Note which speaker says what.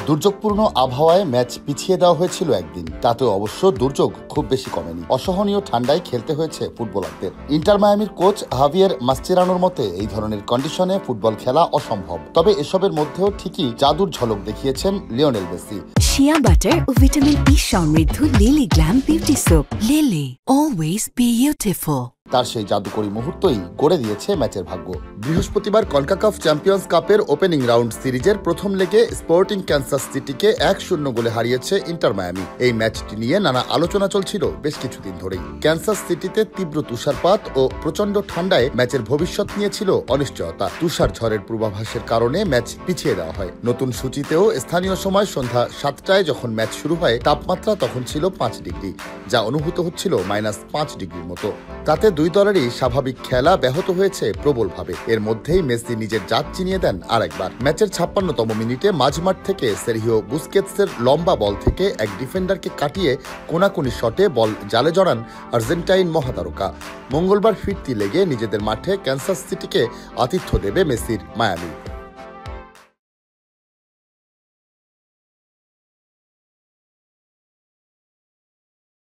Speaker 1: দুর্যোগপূর্ণ আবহাওয়ায় ম্যাচ পিছিয়ে দেওয়া হয়েছিল একদিন, তাতেও অবশ্য দুর্যোগ খুব বেশি কমেনি। অসহনীয় ঠান্ডায় খেলতে হয়েছে ফুটবলারদের। ইন্টার মায়ামির কোচ হাভিয়ের মাস্চেরানোর মতে এই ধরনের কন্ডিশনে ফুটবল খেলা অসম্ভব। তবে এসবের মধ্যেও ঠিকই জাদুর ঝলক দেখিয়েছেন লিওনেল মেসি।
Speaker 2: শিয়া বাটার ও ভিটামিন ই সমৃদ্ধ lily glam beauty soap. Lily, always beautiful.
Speaker 1: তার সেই জাদুকরী মুহূর্তই গড়ে দিয়েছে ম্যাচের ভাগ্য। বৃহস্পতিবার কনকাকাফ চ্যাম্পিয়ন্স কাপের ওপেনিং রাউন্ড সিরিজের প্রথম লেগে স্পোর্টিং ক্যানসাস সিটিকে 1-0 গোলে হারিয়েছে ইন্টার মায়ামি। এই ম্যাচটি নিয়ে নানা আলোচনা চলছিল বেশ কিছুদিন ধরেই। ক্যানসাস সিটিতে তীব্র তুষারপাত ও প্রচন্ড ঠান্ডায় ম্যাচের ভবিষ্যৎ নিয়েছিল অনিশ্চয়তা। তুষার ঝড়ের পূর্বাভাসের কারণে ম্যাচ পিছিয়ে দেওয়া হয়। নতুন সূচিতেও স্থানীয় সময় সন্ধ্যা 7টায় যখন ম্যাচ শুরু হয়, তাপমাত্রা তখন ছিল 5 ডিগ্রি, যা অনুভূত হচ্ছিল -5 ডিগ্রির মতো। তাতে দুই দলেরই স্বাভাবিক খেলা ব্যাহত হয়েছে প্রবলভাবে। এর মধ্যেই মেসি নিজের জাত চিনিয়ে দেন আরেকবার। ম্যাচের 56তম মিনিটে মাঝমাঠ থেকে সেরহিও বুস্কেটসের লম্বা বল থেকে এক ডিফেন্ডারকে কাটিয়ে কোনাকুনি শটে বল জালে জড়ান আর্জেন্টাইন মহাতারকা। মঙ্গলবার ফিরতি লেগে নিজেদের মাঠে ক্যানসাস সিটিকে আতিথ্য দেবে মেসির মায়ামি।